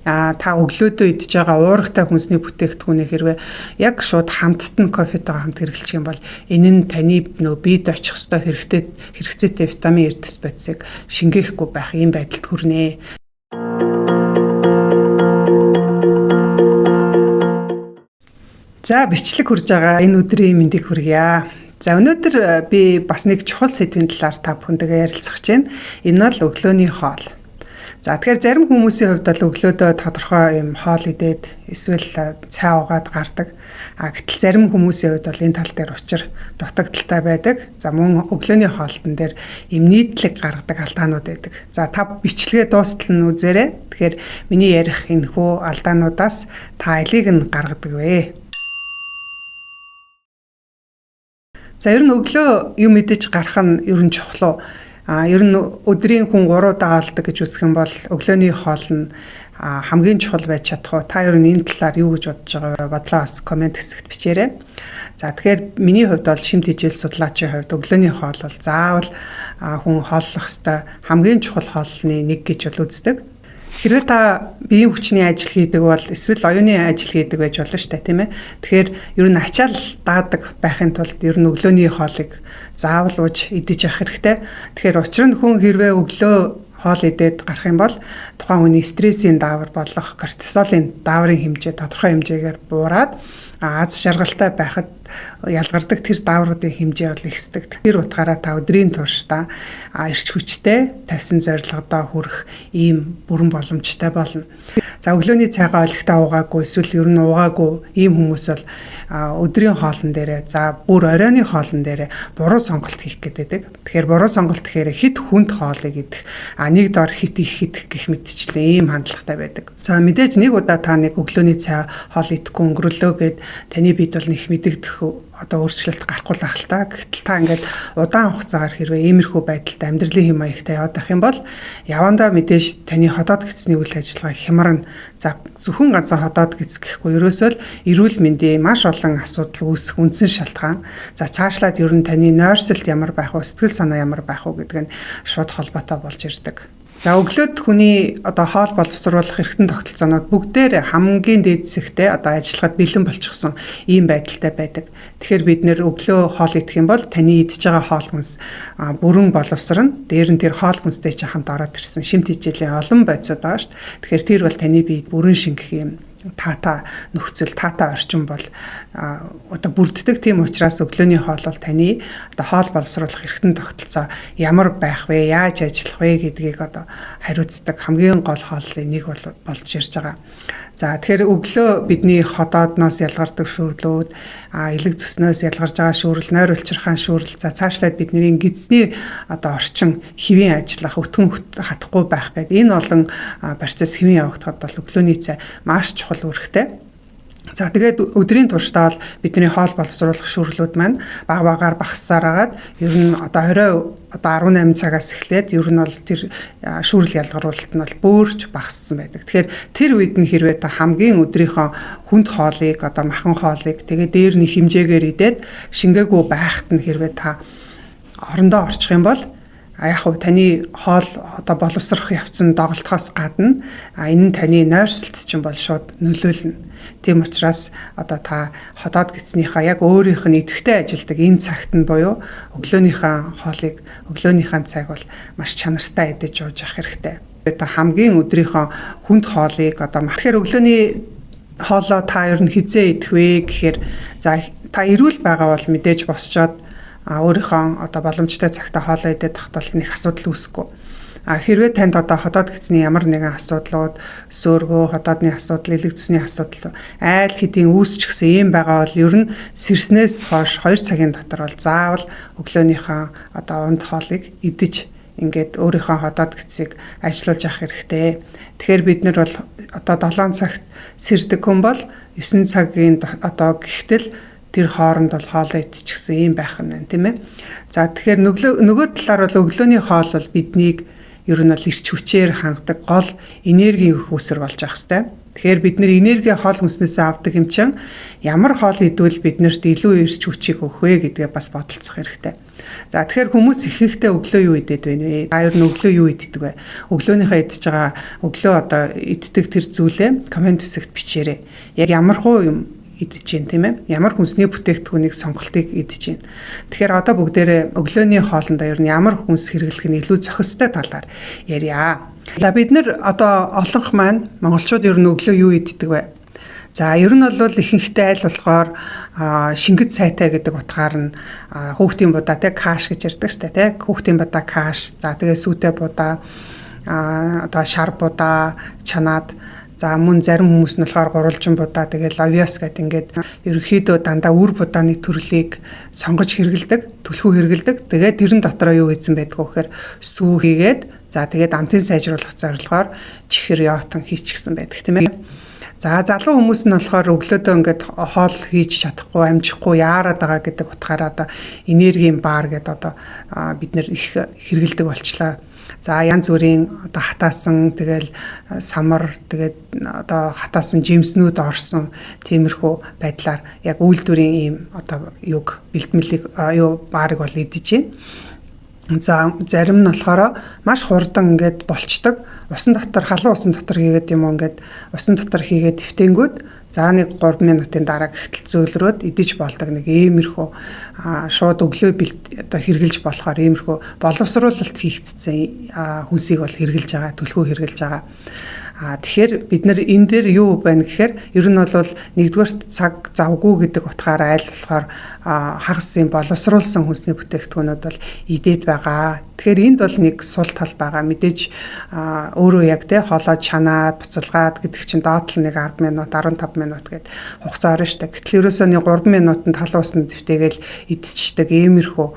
та өглөөдөө идж байгаа уургатай хүнсний бүтээгдэхүүнийг хэрвээ яг шууд хамтд нь кофетойгоо хамт хэрэглэх юм бол энэ нь таны биед очих ёстой хэрэгцээтэй витамин эрдэс бодисыг шингээхгүй байх ийм байдалд хүрнэ. За бичлэг хүрж байгаа энэ өдрийн мэндийг хүргье. За өнөөдөр би бас нэг чухал сэдвийн талаар та бүхэндээ ярилцах гэж байна. Энэ нь өглөөний хоол. За тэгэхээр зарим хүмүүсийн хувьд бол өглөөдөө тодорхой юм хоол идээд эсвэл цай уугаад гардаг. Гэтэл зарим хүмүүсийн хувьд бол энэ тал дээр учир дутагдaltaй байдаг. За мөн өглөөний хоолтон дээр им нийтлэг гаргадаг алдаанууд байдаг. За та бичлэгээ дуустал нь үзээрэй. Тэгэхээр миний ярих энэхүү алдаануудаас та алийг нь гаргадаг вэ? За ер нь өглөө юм мэдэж гарах нь ер нь чухал. Ер нь өдрийн хүн 3 удаа алдаг гэж үзэх юм бол өглөөний хоол нь хамгийн чухал байж чадах уу? Та ер нь энэ талаар юу гэж бодож байгаа вэ? Бодлоо бас комент хэсэгт бичээрэй. За тэгэхээр миний хувьд бол шимт ижил судлаачийн хувьд өглөөний хоол бол заавал хүн хооллох ёстой хамгийн чухал хоолны нэг гэж бол үздэг. Хэрвээ та биеийн хүчний ажил хийдэг бол эсвэл оюуны ажил хийдэг байж болно шүү дээ, тийм ээ. Тэгэхээр ер нь ачаал даадаг байхын тулд ер нь өглөөний хоолыг заавал ууж идэж явах хэрэгтэй. Тэгэхээр учир нь хүн хэрвээ өглөө хоол идээд гарах юм бол тухайн хүний стрессийн даавар болох кортизолын дааврын хэмжээ тодорхой хэмжээгээр буураад аз жаргалтай байхад ялгардаг тэр даавруудын хэмжээ бол ихсдэг. Тэр утгаараа та өдрийн туршдаа эрч хүчтэй тавьсан зорилгодоо хүрэх ийм бүрэн боломжтой болно. За өглөөний цайгаа олигтой уугаагүй эсвэл ер нь уугаагүй ийм хүмүүс бол өдрийн хоолн дээрээ за бүр оройны хоолн дээрээ буруу сонголт хийх гэдэг. Тэгэхээр буруу сонголт гэхээр хит хүнд хоолыг идэх, нэг дор хит их идэх гэх мэтчлэн ийм хандлагатай байдаг. За мэдээж нэг удаа та нэг өглөөний цай хоол идэхгүй өнгөрлөө гэд таны биед бол нэг мэдэгдэх өөрчлөлт гарахгүй л ах л та. Гэтэл та ингээд удаан хугацаагаар хэрвээ иймэрхүү байдалд амьдралын хэм маягтай яваад ах юм бол явандаа мэдээж таны ходоод гисний үйл ажиллагаа хямрна. За зөвхөн ганцхан ходоод гис гэхгүй ерөөсөө л эрүүл мэндийн маш олон асуудал үүсэх үндсэн шалтгаан. За цаашлаад ер нь таны нойрсолт ямар байх вэ, сэтгэл санаа ямар байх вэ гэдэг нь шууд холбоотой болж ирдэг. За өглөөд хүний хоол боловсруулах эргэтэн тогтолцоонууд бүгдээр хамгийн дээд зэгтээ ажиллахад бэлэн болчихсон ийм байдалтай байдаг. Тэгэхээр бид нэр өглөө хоол идэх юм бол таны идж байгаа хоол хүнс бүрэн боловсрно. Дээр нь тэр хоол хүнстэй чинь хамт ороод ирсэн шимт хичээлийн олон бодисод байгаа шүү дээ. Тэгэхээр тэр бол таны биед бүрэн шингэх юм тата нөхцөл тата орчин бол бүрддэг. Тийм учраас өглөөний хоол бол таны хоол боловсруулах эргэтэн тогтолцоо ямар байх вэ, яаж ажиллах вэ гэдгийг хариуцдаг хамгийн гол хооллын нэг болж ирж байгаа. За тэгэхээр өглөө бидний ходоодноос ялгардаг шүүрлүүд, элэг зүснөөс ялгарж байгаа шүүрэл, нойр улчирхаан шүүрэл, за цаашлаад бидний гидсний орчин хэвийн ажиллах, өтгөн хатахгүй байх гэдэг энэ олон процесс хэвийн явагдахад бол өглөөний цай маш чухал үүрэгтэй. За тэгээд өдрийн туршдаа бол бидний хоол боловсруулах шүүрлүүд маань баг багаар багассаар агаад ер нь орой 18 цагаас эхлээд ер нь бол тэр шүүрэл ялгаруулалт нь бол бөөрч багассан байдаг. Тэгэхээр тэр үед нь хэрвээ та хамгийн өдрийнхөө хүнд хоолыг махан хоолыг тэгээд дээр нь хэмжээгээр идээд шингээгүй байхад нь хэрвээ та орондоо орчих юм бол яг хөө таны хоол боловсрох явцсан доголдохоос гадна энэ нь таны нойрсолт чинь бол шууд нөлөөлнө. Тийм учраас та ходоод гиснийхаа яг өөрийнх нь идэвхтэй ажилдаг энэ цагт нь буюу өглөөнийхөө хоолыг өглөөнийхөө цайг бол маш чанартай идэж ууж явах хэрэгтэй. Та хамгийн өдрийнхөө хүнд хоолыг тэгэхээр өглөөний хоолоо та ер нь хизээ идэх вэ гэхээр за та эрүүл байгаа бол мэдээж босчоод өөрийнхөө боломжтой цагтаа хоолоо идэх тохиолдолд нэг асуудал үүсэхгүй. Хэрвээ танд ходоод гисний ямар нэгэн асуудлууд, сөөргөө, ходоодны асуудал, элэг зүсний асуудал айл хэдийн үүсчихсэн юм байгаа бол ер нь сэрснээс хойш 2 цагийн дотор бол заавал өглөөнийхөө унд хоолыг идэж ингээд өөрийнхөө ходоод гисийг ажиллуулж явах хэрэгтэй. Тэгэхээр бид нар бол 7 цагт сэрдэг хүн бол 9 цагийн гихтэл тэр хооронд бол хоолоо идчихсэн юм байх нь тийм ээ. За тэгэхээр нөгөө талаар бол өглөөний хоол бол биднийг ер нь бол эрч хүчээр хангадаг гол энергийн өгөх үсэр болж ах хэвээр. Тэгэхээр бид нэр энерги хоол хүнснээс авдаг юм чин ямар хоол идвэл биднэрт илүү эрч хүчийг өгөх вэ гэдгээ бас бодолцох хэрэгтэй. За тэгэхээр хүмүүс ихэнхдээ өглөө юу идээд байна вэ? Та ер нь өглөө юу иддэг вэ? Өглөөнийхөө идж байгаа өглөө одоо иддэг тэр зүйлээ комент хэсэгт бичээрэй. Яг ямар хуу юм идэж гин тийм ээ. Ямар хүнсний бүтээгдэхүүнийг сонголтыг идэж гин. Тэгэхээр одоо бүгдээрээ өглөөний хоолндоо ер нь ямар хүнс хэрэглэх нь илүү зохистой талаар ярья. За бид нэр одоо олонх маань монголчууд ер нь өглөө юу иддэг вэ? За ер нь бол ихэнхдээ аль болохоор шингэд сайтай гэдэг утгаар нь хүүхдийн будаа те каш гэж ярьдаг штэ те хүүхдийн будаа каш. За тэгээ сүтэ будаа одоо шар будаа чанаад. За мөн зарим хүмүүс нь болохоор гурвалжин будаа тэгээд лавиос гэдэг ингээд ерөнхийдөө дандаа үр будааны төрлийг сонгож хэрэгэлдэг, түлхүү хэрэгэлдэг. Тэгээд тэрэн дотроо юу хийсэн байдг вэ гэхээр сүү хийгээд за тэгээд амтын сайжруулах зорилгоор чихэр яотон хийчихсэн байдаг тийм ээ. За залуу хүмүүс нь болохоор өглөөдөө ингээд хоол хийж чадахгүй, амжихгүй яарад байгаа гэдэг утгаараа одоо энергийн бар гэдэг одоо бид нэр их хэрэгэлдэг болчлаа. За янз бүрийн одоо хатаасан тэгэл самар тэгээд одоо хатаасан жимснүүд орсон тиймэрхүү байдлаар яг үйлдвэрийн ийм одоо юг бэлтмэлийг баарыг бол идэж байна. За зарим нь болохоор маш хурдан ингээд болчдөг. Усан дотор халуун усан дотор хийгээд юм уу ингээд усан дотор хийгээд дэвтэнгүүд за нэг 3 минутын дараа гихтэл зөөлрөөд идэж болдог нэг иймэрхүү шууд өглөө одоо хэрглэж болохоор иймэрхүү боловсруулалт хийгдсэн хүнсийг бол хэрглэж байгаа, түлхүү хэрглэж байгаа. Тэгэхээр бид нар энэ дээр юу байна гэхээр ер нь бол нэгдүгээр цаг завгүй гэдэг утгаараа аль болохоор хагас юм боловсруулсан хүнсний бүтээгдэхүүнүүд бол идээд байгаа. Тэгэхээр энд бол нэг сул тал байгаа. Мэдээж өөрөө яг те хоолой чанаад буцалгаад гэдэг чинь доотлол нэг 10 минут 15 минут гэд хугацаа орно шүү дээ. Гэтэл ерөөсөө нэг 3 минутанд халуусанд дэвтэгээл идчихдэг иймэрхүү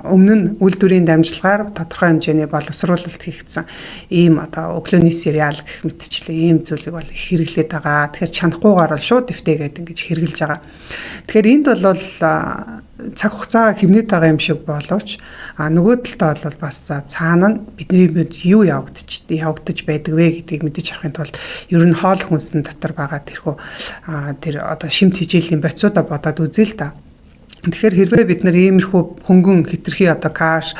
өмнө нь үйлдвэрийн дамжлагаар тодорхой хэмжээний боловсруулалт хийгдсэн ийм одоо өглөөний сериал гэх мэтчлээ ийм зүйлийг бол их хэрэглээд байгаа. Тэгэхээр чанахгүйгээр бол шууд дэвтэгээд ингэж хэрэглэж байгаа. Тэгэхээр энд бол цаг хугацаа хэмнээд байгаа юм шиг боловч нөгөө талдаа бол бас цаана нь бидний юу явагдаж байдаг вэ гэдгийг мэдэж авахын тулд ер нь хоол хүнсний дотор байгаа тэр одоо шимт хижээлийн боцоодоо бодоод үзье л да. Тэгэхээр хэрвээ бид нар иймэрхүү хөнгөн хитрхи одоо каш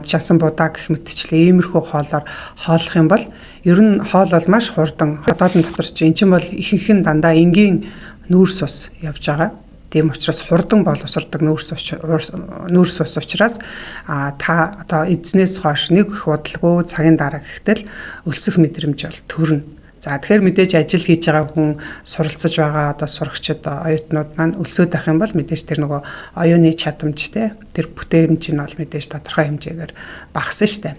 часан будаа гэх мэтчлээ иймэрхүү хоолоор хооллох юм бол ер нь хоол бол маш хурдан хотоодын дотор чинь эн чинь бол ихэнх нь дандаа энгийн нүүрс ус явж байгаа. Тийм учраас хурдан боловсрдог нүүрс ус учраас та одоо эзнээс хойш нэг их удалгүй цагийн дараа гэхтэл өлсөх мэдрэмж бол төрнө. За тэгэхээр мэдээж ажил хийж байгаа хүн суралцж байгаа одоо сурагчид оюутнууд маань өлсөд байх юм бол мэдээж тэр нөгөө оюуны чадамж те тэр бүтээмж нь бол мэдээж тодорхой хэмжээгээр багасна штэ.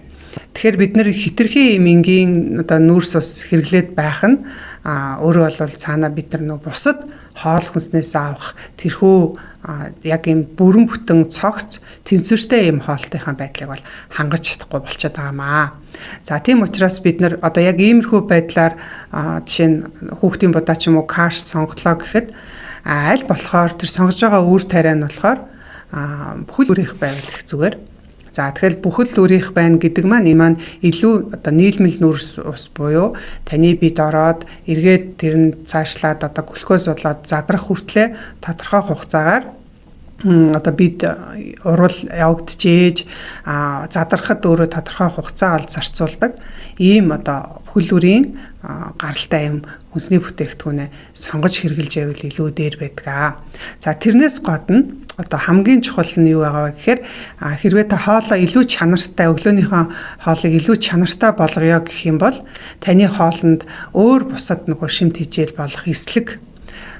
Тэгэхээр бид нэр хитрхи юм энгийн одоо нүүрс ус хэрэглээд байх нь өөрөө бол цаана бид нар нөгөө бусад хоол хүнснээс авах тэрхүү яг юм бүрэн бүтэн цогц тэнцвэртэй юм хоолтойхаа байдлыг бол хангаж чадахгүй болчиход байгаамаа. За тийм учраас бид нар одоо яг иймэрхүү байдлаар жишээ нь хүүхдийн будаа ч юм уу каш сонголоо гэхэд аль болохоор тэр сонгож байгаа үр тариа нь болохоор бүхэл бүрийнх байвал их зүгээр. За тэгэхээр бүхэл үрийнх байна гэдэг маань илүү одоо нийлмэл нүүрс ус буюу таны биед ороод эргээд тэр нь цаашлаад одоо глюкоз болоод задрах хүртлээр тодорхой хугацаагаар одоо бид урал явагдчихээж задрахад өөрөө тодорхой хугацаа ол зарцуулдаг ийм одоо бүхэл үрийн гаралтай юм хүнсний бүтээгдэхүүнээ сонгож хэрэглэж байвал илүү дээр байдаг. За тэрнээс гадна одоо хамгийн чухал нь юу байгаа вэ гэхээр хэрвээ та хоолоо илүү чанартай өглөөнийхөө хоолыг илүү чанартай болгоё гэх юм бол таны хоолнд өөр бусад нөгөө шимт хижээл болох эслэг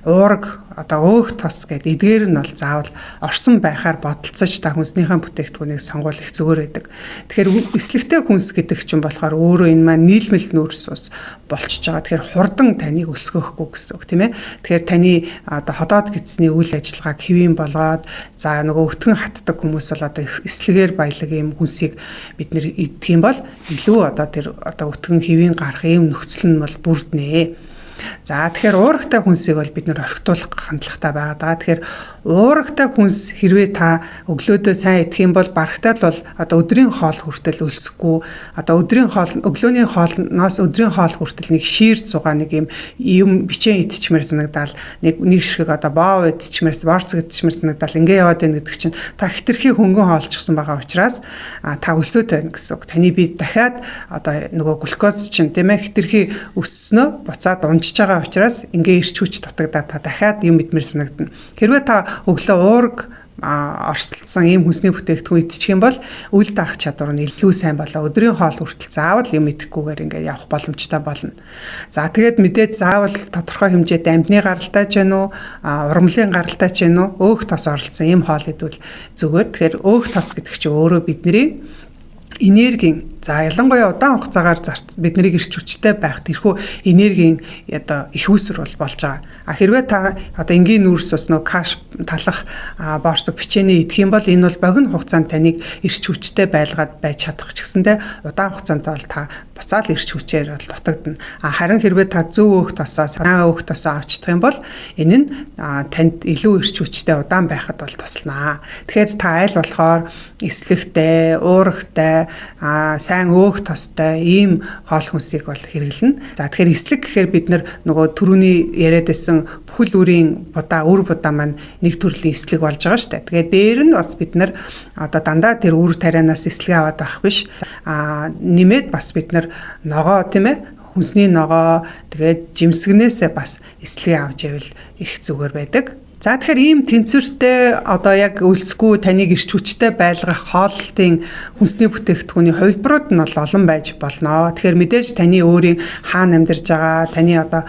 уураг одоо өөх тос гэдэг эдгээр нь бол заавал орсон байхаар бодолцож та хүнснийхээ бүтээгдэхүүнийг сонгуул их зүгээр байдаг. Тэгэхээр эслэгтэй хүнс гэдэг чинь болохоор өөрөө энэ маань нийлмэл нүүрс ус болчихж байгаа. Тэгэхээр хурдан таныг өсгөхгүй гэсэн үг тийм ээ. Тэгэхээр таны одоо ходоод гидсний үйл ажиллагааг хэвийн болгоод за нөгөө өтгөн хатдаг хүмүүс бол одоо эслэгээр баялаг юм хүнсийг бид нэр идэх юм бол илүү одоо тэр одоо өтгөн хэвийн гарах ийм нөхцөл нь бол бүрднэ. За тэгэхээр уургатай хүнсийг бол бид нэр орхитуулах хандлагатай байгаа. Тэгэхээр уургатай хүнс хэрвээ та өглөөдөө сайн идэх юм бол барагтаал бол одоо өдрийн хоол хүртэл өлсөхгүй, одоо өглөөний хоолноос өдрийн хоол хүртэл нэг шиир зугаа нэг юм бичээ идчихмээр санагдал, нэг шиг одоо боо идчихмээр, борцог идчихмээр санагдал ингээ яваад байна гэдэг чинь та хитрхи хөнгөн хоолчихсан байгаа учраас та өсөөд байна гэсэн үг. Таны бие дахиад одоо нөгөө глюкоз чинь тийм ээ хитрхи өссөнөө буцаад унжиж байгаа учраас ингээ ирч хүч дутагдаад та дахиад юм идмээр санагдана. Хэрвээ та өглөө уурга орсолцсон ийм хүнсний бүтээгдэхүүн идчих юм бол үл даах чадвар нь илүү сайн болоо. Өдрийн хоол хүртэл заавал юм идэхгүйгээр ингээд явах боломжтой болно. За тэгээд мэдээж заавал тодорхой хэмжээтэй амьтны гаралтай ч гэнэ үү, ургамлын гаралтай ч гэнэ үү, өөх тос оролцсон ийм хоол идвэл зүгээр. Тэгэхээр өөх тос гэдэг чинь өөрөө бидний энергийн ялангуяа удаан хугацаагаар бид нарыг ирч хүчтэй байх тэрхүү энергийн одоо их үүсвэр болж байгаа. Хэрвээ та одоо энгийн нүүрс ус нөө каш талах борцог бичээний идэх юм бол энэ бол богино хугацаанд таныг ирч хүчтэй байлгаад байж чадах ч гэсэндээ удаан хугацаанд бол та буцаал ирч хүчээр бол дутагдана. Харин хэрвээ та зөв өөх тосоо, санаа өөх тосоо авчдах юм бол энэ нь танд илүү ирч хүчтэй удаан байхад бол туслана. Тэгэхээр та аль болохоор эслэгтэй, уургатай, сайн өөх тостой ийм хоол хүнсийг бол хэрэглэнэ. За тэгэхээр эслэг гэхээр бид нөгөө түрүүний яриад байсан бүхэл үрийн үр будаа маань нэг төрлийн эслэг болж байгаа шүү дээ. Тэгээд дээр нь бас бид одоо дандаа тэр үр тарианаас эслэг аваад байх биш. Нэмээд бас бид ногоо тийм ээ хүнсний ногоо тэгээд жимсгнээсээ бас эслэг авч ивэл их зүгээр байдаг. За тэгэхээр ийм тэнцвэртэй одоо яг өлсгүй таныг ирч хүчтэй байлгах хооллолтын хүнсний бүтээгдэхүүний хувилбарууд нь бол олон байж болно. Тэгэхээр мэдээж таны өөрийн хаана амьдарч байгаа, таны одоо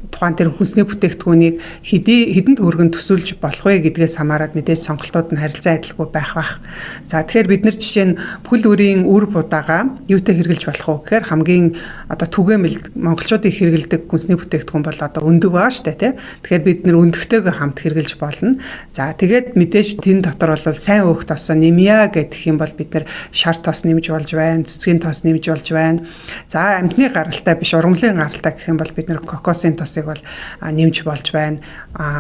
тухайн тэр хүнсний бүтээгдэхүүнийг хэдэн төгрөгөнд төсөөлж болох вэ гэдгээс хамаарат мэдээж сонголтууд нь харилцан адилгүй байх бах. За тэгэхээр бид нар жишээ нь бүхэл үрийн үр будаага юутай хэрэглэж болох вэ гэхээр хамгийн одоо түгээмэл монголчуудын хэрэглэдэг хүнсний бүтээгдэхүүн бол одоо өндөг байгаа шүү дээ, тийм. Тэгэхээр бид нар өндөгтэй хамт хэрэглэж болно. За тэгээд мэдээж тэн дотор бол сайн өөх тосоо нэмья гэх юм бол бид нар шар тос нэмж болж байна, цэцгийн тос нэмж болж байна. За амьтны гаралтай биш, ургамлын гаралтай гэх юм бол бид нар кокосын тосыг бол нэмж болж байна.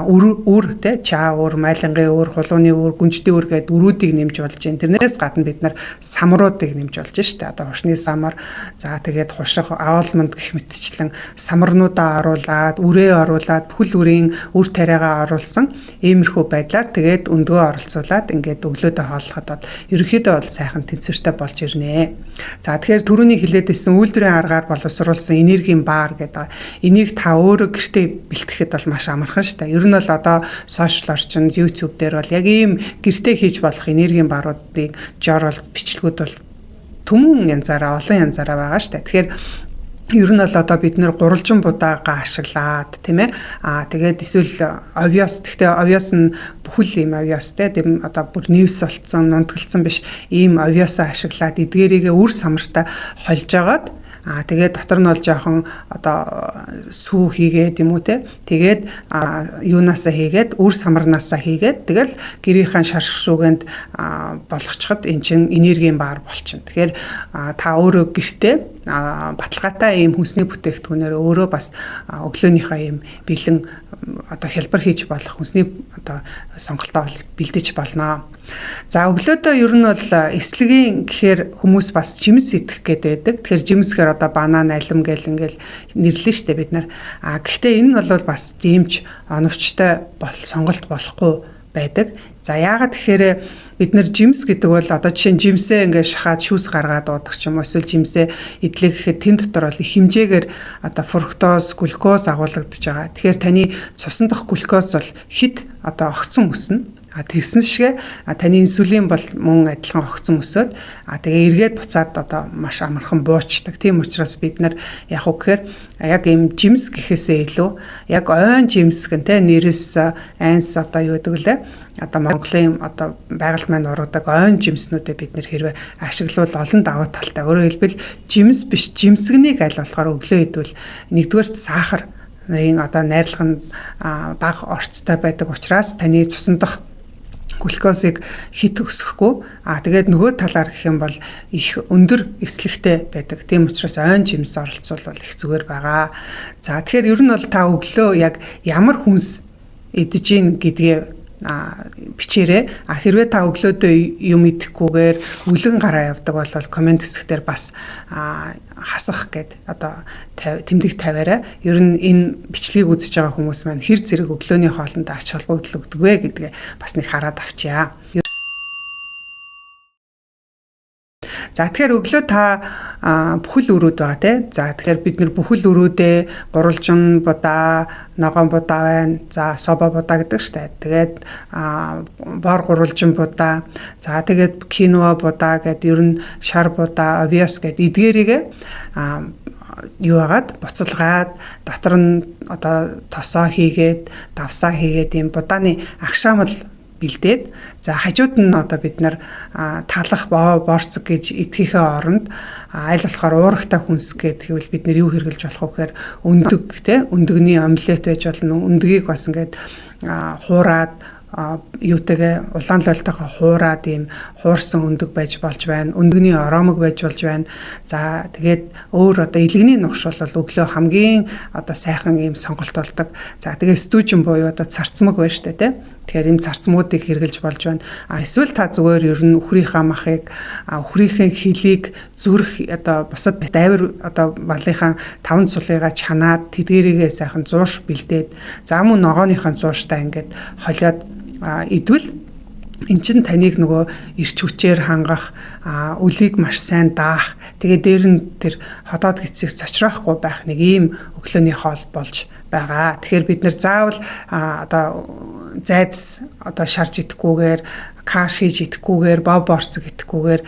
Үр тэ чаа үр, майлангийн үр, хулууны үр, гүнжтийн үр гэдэг үрүүдийг нэмж болж байна. Тэрнээс гадна бид нар самруудыг нэмж болж штэ. Одоо хушны самар, за тэгээд хуших, авалманд гэх мэтчлэн самарнуудаа оруулаад, үрээ оруулаад бүхэл үрийн үр тариагаа оруулсан иймэрхүү байдлаар тэгээд өндгөө оролцуулаад ингээд өглөөдөө хооллоход бол ерөнхийдөө бол сайхан тэнцвэртэй болж ирнэ. За тэгэхээр түрүүний хэлээд ирсэн үйлдвэрийн аргаар боловсруулсан энергийн баар гэдэг энийг та өөрөө гэртээ бэлтгэхэд бол маш амархан шүү дээ. Ер нь бол одоо сошиал орчинд YouTube дээр бол яг ийм гэртээ хийж болох энергийн бааруудыг жоор бол бичлэгүүд бол түмэн янзаараа олон янзаараа байгаа шүү дээ. Тэгэхээр ер нь бол одоо бид нэр гурвалжин будаага ашиглаад тийм ээ тэгээд эсвэл авиас гэхдээ авиас нь бүхэл ийм авиастэй тийм одоо бүр нэвс болцсон нунтгалцсан биш ийм авиасаа ашиглаад эдгээрийгээ үр самартаа хольж агаад тэгээд дотор нь бол жоохон одоо сүү хийгээд юм уу те тэгээд юунаасаа хийгээд үр самарнаасаа хийгээд тэгэл гэрийнхэн шаршуугэнд болгочиход эн чин энергийн баар болчихно. Тэгэхээр та өөрөө гэртээ баталгаатай ийм хүнсний бүтээгдэхүүнээр өөрөө бас өглөөнийхөө ийм бэлэн одоо хялбар хийж болох хүнсний одоо сонголтоо бэлдэж болно. За өглөөдөө ер нь бол эслэгийн гэхээр хүмүүс бас жимс идэх гэдэг. Тэгэхээр жимс гэхээр одоо банан, алим гэл ингээл нэрлэн штэ бид нар. Гэхдээ энэ нь бол бас дэмж оновчтой сонголт болохгүй байдаг. За яагаад тэгэхээр бид нар жимс гэдэг бол одоо жишээ нь жимсээ ингээд шахаад шүүс гаргаад уудаг ч юм уу эсвэл жимсээ идлээ гэхэд тэн дотор бол их хэмжээгээр одоо фруктоз, глюкоз агуулгадж байгаа. Тэгэхээр таны цусан дахь глюкоз бол хит одоо огцон өснө. Тэгсэн шигэ таны инсулин бол мөн адилхан огцон өсөөд тэгээ эргээд буцаад одоо маш амархан буучдаг. Тийм учраас бид нар яг уу гэхээр яг ийм жимс гэхээсээ илүү яг ойн жимс гэн тэ нэрс айнс одоо юу гэдэг лээ. Одоо Монголын одоо байгальд маань ургадаг ойн жимснүүдээ бид нэр хэрвээ ашиглавал олон давуу талтай. Өөрөөр хэлбэл жимс биш жимсгнийг аль болохоор өглөө идвэл нэгдүгээр сахар одоо найрлага нь бага орцтой байдаг учраас таны цусан дахь глюкозыг хит өсөхгүй. Тэгээд нөгөө талаар гэх юм бол их өндөр эслэгтэй байдаг. Тийм учраас ойн жимс оролцуулбал их зүгээр байгаа. За тэгэхээр ер нь бол та өглөө яг ямар хүнс идэж гин гэдгээ бичээрэй. Хэрвээ та өглөөдөө юм идэхгүйгээр үлгэн гараа явдаг бол комент хэсгээр бас хасах гэд одоо тэмдэг тавиараа. Ер нь энэ бичлэгийг үзэж байгаа хүмүүс маань хэр зэрэг өглөөний хоолнд ач холбогдол өгдөг вэ гэдгээ бас нэг хараад авчиа. За тэгэхээр өглөө та бүхэл өрөөд байгаа те. За тэгэхээр бид нэр бүхэл өрөөдөө гурвалжин будаа, ногоон будаа байна. За соба будаа гэдэг штэ. Тэгээд бор гурвалжин будаа. За тэгээд киноа будаа гэдэг ер нь шар будаа, овиас гэдэг эдгээрийг юу агаад буцалгаад дотор нь одоо тосоо хийгээд, давсаа хийгээд юм будааны агшаамал бэлдээд за хажууд нь одоо бид нар талах борцог гэж итгэхээ оронд аль болохоор уурахтай хүнс гэвэл бид нар юу хэрглэж болох вэ гэхээр өндөг те өндөгний омлет байж болно. Өндгийг бас ингээд хуураад юутэйгээ улаан лойлтойгоо хуураад ийм хуурсан өндөг байж болж байна. Өндөгний оромог байж болж байна. За тэгээд өөр одоо илгэний нухш бол өглөө хамгийн одоо сайхан ийм сонголт болдог. За тэгээд стүүжин буюу одоо царцмаг байна штэ тий. Тэгэхээр энэ царцмуудыг хэрглэж болж байна. Эсвэл та зүгээр ер нь үхрийнхаа махыг үхрийнхээ хилийг зүрх одоо бусад дайвар одоо балынхаа таван цулыгаа чанаад тэдгэрийгээ сайхан зууш бэлдээд за мөн ногооныхаа зууштай ингээд холиод идвэл эн чин таныг нөгөө эрч хүчээр хангах, үлийг маш сайн даах, тэгээ дээр нь тэр ходоод гисийг цочроохгүй байх нэг ийм өглөөний хоол болж байгаа. Тэгэхээр бид нэр заавал одоо зайдас одоо шарж идэхгүйгээр, каш хийж идэхгүйгээр, бов борцог идэхгүйгээр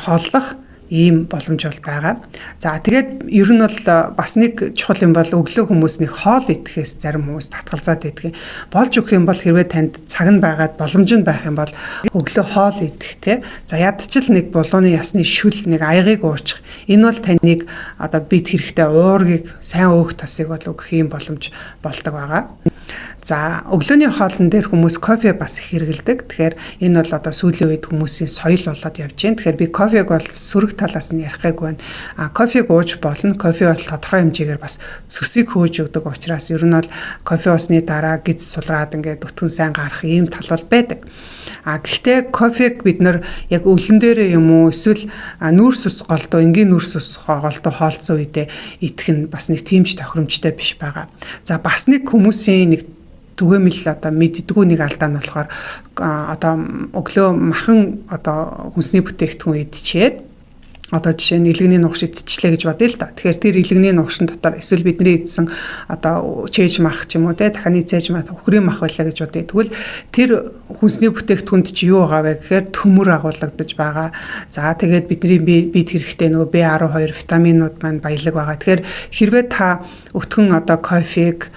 хооллох ийм боломж бол байгаа. За тэгээд ер нь бол бас нэг чухал юм бол өглөө хүмүүс нэг хоол идэхээс зарим хүмүүс татгалзаад байдаг. Болж өгөх юм бол хэрвээ танд цаг нь байгаад боломж нь байх юм бол өглөө хоол идэх те. За ядчил нэг булууны ясны шүл нэг аягийг уучих. Энэ бол таныг одоо бид хэрэгтэй уургийг сайн өөх тосыг бол өгөх ийм боломж болдог байгаа. За өглөөний хоолн дээр хүмүүс кофе бас их хэрэгэлдэг. Тэгэхээр энэ бол одоо сүүлийн үед хүмүүсийн соёл болоод явж байна. Тэгэхээр би кофег бол сөрөг талаас нь ярихыг байна. Кофег ууж болно. Кофе бол тодорхой хэмжээгээр бас цөсийг хөөж өгдөг учраас ер нь бол кофе уусны дараа гиз сулраад ингээд өтгөн сайн гарах ийм тал бол байдаг. Гэхдээ кофег бид нар яг өлөн дээрээ юм уу эсвэл нүүрс ус голдоо энгийн нүүрс ус голдоо хоолцсон үедээ идэх нь бас нэг тиймч тохиромжтой биш байгаа. За бас нэг хүмүүсийн нэг түгээмэл одоо мэддэггүй нэг алдаа нь болохоор одоо өглөө махан одоо хүнсний бүтээгдэхүүн идчихэд одоо жишээ нь илгэний нухш идчихлээ гэж бодъё л да. Тэгэхээр тэр илгэний нухшин дотор эсвэл бидний идсэн одоо чээж мах ч юм уу те дахины цээж мах үхрийн мах байлаа гэж бодъё. Тэгвэл тэр хүнсний бүтээгдэхүүнд чи юу байгаа вэ гэхээр төмөр агуулгадж байгаа. За тэгээд бидний бид хэрэгтэй нөгөө B12 витаминууд маань баялаг байгаа. Тэгэхээр хэрвээ та өтгөн одоо кофег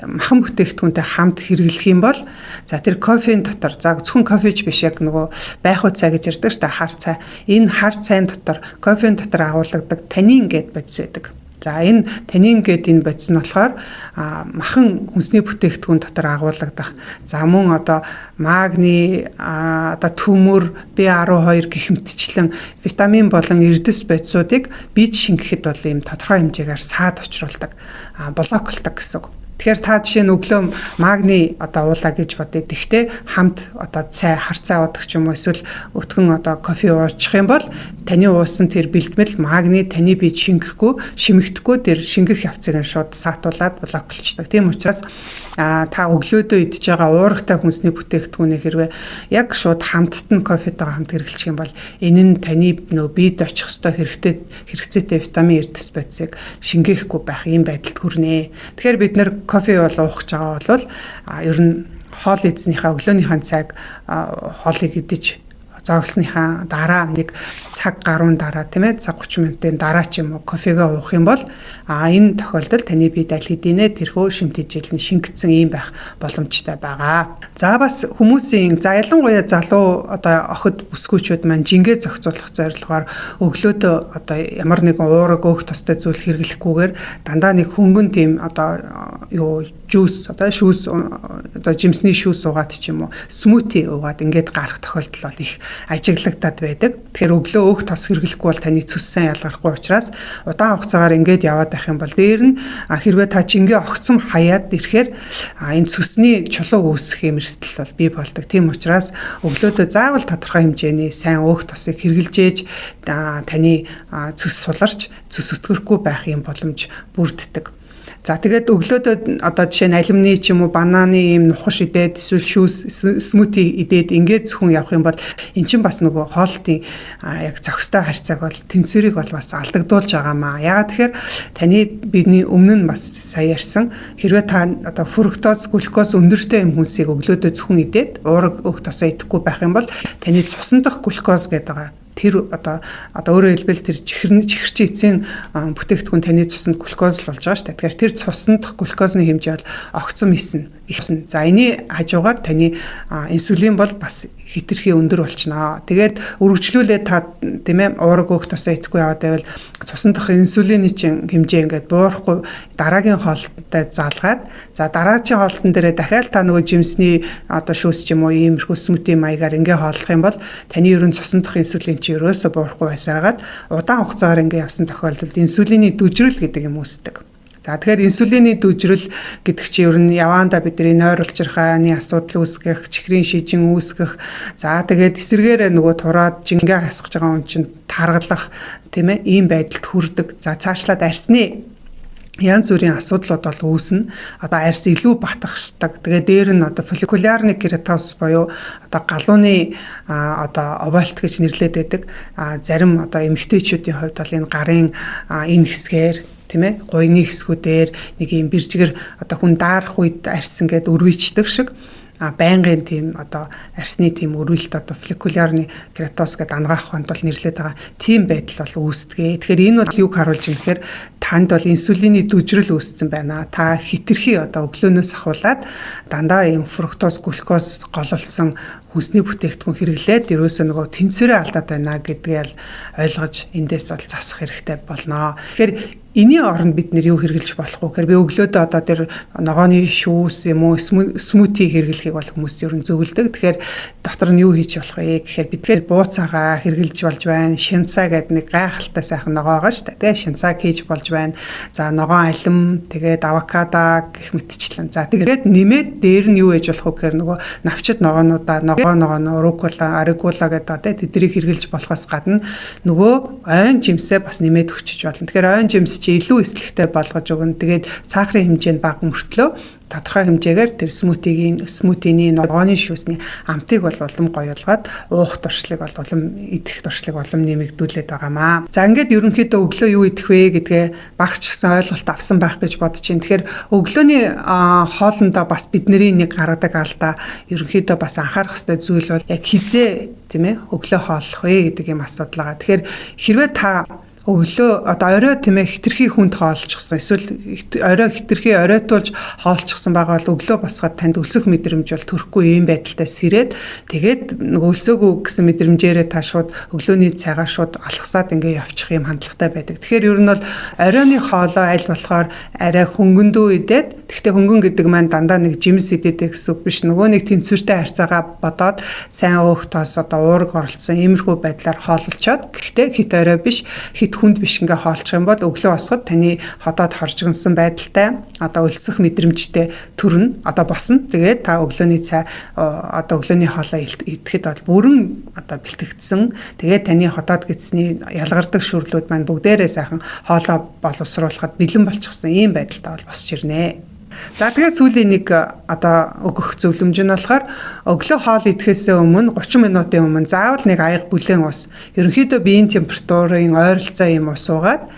махан бүтээгдэхүүнтэй хамт хэрэглэх юм бол за тэр кофеин дотор за зөвхөн кофеч биш яг нөгөө байхуу цай гэж ярьдаг шүү дээ хар цай. Энэ хар цайн дотор кофеин дотор агуулгадаг танин гэд бодис байдаг. За энэ танин гэд энэ бодис нь болохоор махан хүнсний бүтээгдэхүүн дотор агуулгадах. За мөн одоо магний одоо төмөр B12 гэх мэтчлэн витамин болон эрдэс бодисуудыг бие шингэхэд бол ийм тодорхой хэмжээгээр саад очруулдаг, блоклдог гэсэн үг. Тэгэхээр та жишээ нь өглөө магний одоо уулаа гэж бодъё. Тэгвэл хамт одоо цай, хар цай уудаг ч юм уу эсвэл өтгөн одоо кофе уучих юм бол таны уусан тэр бэлтгэл магний таны бие шингэхгүй, шимэгдэхгүй тэр шингэх явцыг нь шууд саатуулаад блоклчдаг. Тийм учраас та өглөөдөө идж байгаа уурахтай хүнсний бүтээгдэхүүнийг хэрвээ яг шууд хамттан кофетойгоо хамт хэрэглэх юм бол энэ нь таны нөө биед очих ёстой хэрэгцээтэй витамин эрдэс бодисыг шингээхгүй байх ийм байдалд хүрнэ. Тэгэхээр бид нэр кофе бол уух гэж байгаа бол ер нь хоол идснийхаа өглөөнийхөө цаг хоолыг идэж зоглосныхаа дараа нэг цаг гаруун дараа тийм ээ цаг 30 минутын дараа ч юм уу кофегаа уух юм бол энэ тохиолдолд таны биед аль хэдийнэ тэрхүү шимт хичээл нь шингэцсэн юм байх боломжтой байгаа. За бас хүмүүсийн ялангуяа залуу одоо охид бүсгүйчүүд маань жингээ зохицуулах зорилгоор өглөөдөө одоо ямар нэгэн уураг өөх тостой зүйл хэрэглэхгүйгээр дандаа нэг хөнгөн тийм одоо жуус одоо шүүс одоо жимсний шүүс уугаад ч юм уу смути уугаад ингээд гарах тохиолдол бол их ажиглагдаад байдаг. Тэгэхээр өглөө өөх тос хэрэглэхгүй бол таны цус сайн ялгархгүй учраас удаан хугацаагаар ингээд яваад байх юм бол дээр нь хэрвээ та жингээ огцом хаяад ирэхээр энэ цусны чулуу үүсэх юм эрсдэл бол бий болдог. Тийм учраас өглөөдөө заавал тодорхой хэмжээний сайн өөх тосыг хэрэглэж ээж таны цус суларч цус өтгөрөхгүй байх юм боломж бүрддэг. За тэгээд өглөөдөө одоо жишээ нь алюминий ч юм уу бананы ийм нухаш идээд эсвэл шүүс смути идээд ингээд зөвхөн явах юм бол эн чинь бас нөгөө хоолтын яг зохистой харьцааг бол тэнцвэрийг бол бас алдагдуулж байгаамаа. Яагаад тэгэхээр таны бидний өмнө нь бас сая ярьсан хэрвээ та одоо фруктоз, глюкоз өндөртэй юм хүнсийг өглөөдөө зөвхөн идээд уураг өөх тосоо идэхгүй байх юм бол таны цусан дахь глюкоз гэдэг байгаа. Тэр одоо өөрөөр хэлбэл тэр чихэрчийн эцсийн бүтээгдэхүүн таны цуснд глюкоз л болж байгаа шүү дээ. Тэгэхээр тэр цуснд глюкозны хэмжээ бол огцом ихсэн. За энэний хажуугаар таны инсулин бол бас хэтэрхий өндөр болчихноо. Тэгээд үргэлжлүүлээд та тийм ээ уураг өөх тосоо идэхгүй яваад байвал цусан дахь инсулины чинь хэмжээ ингээд буурахгүй дараагийн хоолттой залгаад за дараагийн хоолтон дээрээ дахиад та нөгөө жимсний одоо шүүс ч юм уу иймэрхүү смути маягаар ингээ хооллох юм бол таны ерөн цусан дахь инсулин чи ерөөсө буурахгүй байсараад удаан хугацаагаар ингээ явсан тохиолдолд инсулины дүжрэл гэдэг юм үүсдэг. За тэгэхээр инсулины дүжрэл гэдэг чинь ер нь яваандаа бидний нойр улчирхааны асуудал үүсгэх, чихрийн шижин үүсгэх, за тэгээд эсэргээр нөгөө тураад жингээ хасгаж байгаа хүн чинь таргалах тийм ээ ийм байдалд хүрдэг. За цаашлаад арсны янз бүрийн асуудлууд бол үүснэ. Одоо арьс илүү батгахдаг. Тэгээ дээр нь одоо фолликулярны кератоз буюу одоо галууны одоо овалт гэж нэрлэдэг байдаг. Зарим одоо эмэгтэйчүүдийн хувьд бол энэ гарын энэ хэсгээр тийм ээ гойны хэсгүүдээр нэг юм бэржгэр одоо хүн даарах үед арьс ингээд өрвичдэг шиг байнгын тийм одоо арсны тийм өрвөлт одоо фолликулярны кератоз гэдэг ангаах ухаанд бол нэрлэдэг байгаа. Тийм байдал бол үүсдэг. Тэгэхээр энэ бол юуг харуулж юм гэхээр танд бол инсулины дүжрэл үүссэн байна. Та хэтэрхий одоо өглөөнөөс ахуулаад дандаа ийм фруктоз, глюкоз гололсон хүнсний бүтээгдэхүүн хэрэглээд ерөөсөө нөгөө тэнцвэрээ алдаад байна гэдгийг ойлгож эндээс бол засах хэрэгтэй болно. Тэгэхээр энийн оронд бид нэр юу хэрэглэж болох вэ гэхээр би өглөөдөө одоо тэр ногооны шүүс юм уу смути хэрэглэхийг бол хүмүүс ер нь зөвлөдөг. Тэгэхээр дотор нь юу хийж болох вэ гэхээр бид тэгэхээр бууцаагаа хэрэглэж болж байна. Шинцаа гэдэг нэг гайхалтай сайхан ногоо байгаа шүү дээ. Тэгээ шинцаа хийж болж байна. За ногоон алим, тэгээд авокадо гэх мэтчлэн. За тэгээд нэмээд дээр нь юу хийж болох вэ гэхээр нөгөө навчит ногоонуудаа ногоон рукола, арикула гэдэг одоо тэднийг хэрэглэж болохоос гадна нөгөө ойн жимсээ бас нэмээд өгчөж болно. Тэгэхээр ойн жимс илүү эслэгтэй болгож өгнө. Тэгээд сахарын хэмжээ нь бага мөртлөө тодорхой хэмжээгээр тэр смутиний ногооны шүүсний амтыг бол улам гоёлгаад уух туршлыг бол улам идэх туршлыг улам нэмэгдүүлээд байгаамаа. За ингээд ерөнхийдөө өглөө юу идэх вэ гэдгээ багч гэсэн ойлголт авсан байх гэж бодож байна. Тэгэхээр өглөөний хоолндоо бас бидний нэг гаргадаг алдаа ерөнхийдөө бас анхаарах ёстой зүйл бол яг хизээ тийм ээ өглөө хооллох вэ гэдэг юм асуудал байгаа. Тэгэхээр хэрвээ та өглөө одоо орой тийм ээ хитрхи хүнд хоолчихсан эсвэл орой хитрхи оройтуулж хоолчихсан байгаа бол өглөө босгоод танд өлсөх мэдрэмж бол төрөхгүй юм байдалтай сэрээд тэгээд нөгөө өлсөөгүй гэсэн мэдрэмжээрээ та шууд өглөөний цайгаа шууд алгасаад ингээ явчих юм хандлагатай байдаг. Тэгэхээр ер нь бол оройны хоолоо аль болохоор арай хөнгөндөө идээд тэгтээ хөнгөн гэдэг маань дандаа нэг жимс идээд гэсэн үг биш. Нөгөө нэг тэнцвэртэй харьцаагаа бодоод сайн өөх тоос одоо уураг оролцсон иймэрхүү байдлаар хооллолцоод гэхдээ хит орой биш хит хүнд биш ингээ хоолчих юм бол өглөө босоход таны ходоод хоржигнсан байдалтай одоо өлсөх мэдрэмжтэй төрнө одоо босно. Тэгээд та өглөөний цай одоо өглөөний хоолоо идэхэд бол бүрэн одоо бэлтгэгдсэн. Тэгээд таны ходоод гидсний ялгардаг шүрлүүд маань бүгдээрээ сайхан хоолоо боловсруулахад бэлэн болчихсон ийм байдалтай бол босч ирнэ. За тэгээд сүүлийн нэг одоо өгөх зөвлөмж нь болохоор өглөө хоол идэхээс өмнө 30 минутын өмнө заавал нэг аяга бүлээн ус ерөнхийдөө биеийн температурын ойролцоо юм ус уугаад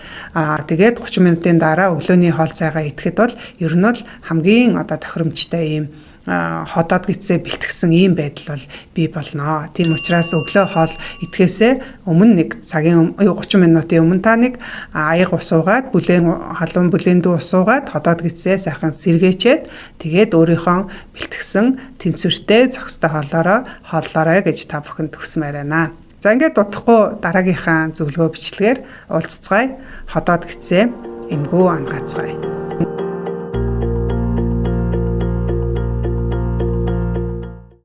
тэгээд 30 минутын дараа өглөөний хоол цайгаа идэхэд бол ер нь бол хамгийн одоо тохиромжтой ийм ходоод гидсээ бэлтгэсэн ийм байдал бол бий болно. Тийм учраас өглөө хоол идэхээсээ өмнө нэг цагийн 30 минутын өмнө та нэг аяг ус уугаад халуун бүлээн дүү ус уугаад ходоод гидсээ сайхан сэргээчээд тэгээд өөрийнхөө бэлтгэсэн тэнцвэртэй зохистой хооллоорой гэж та бүхэнд хүсмээр байна. За ингээд дутхгүй дараагийнхаа зөвлөгөө бичлэгээр уулзцгаая. Ходоод гидсээ эмгүү ангаацгаая.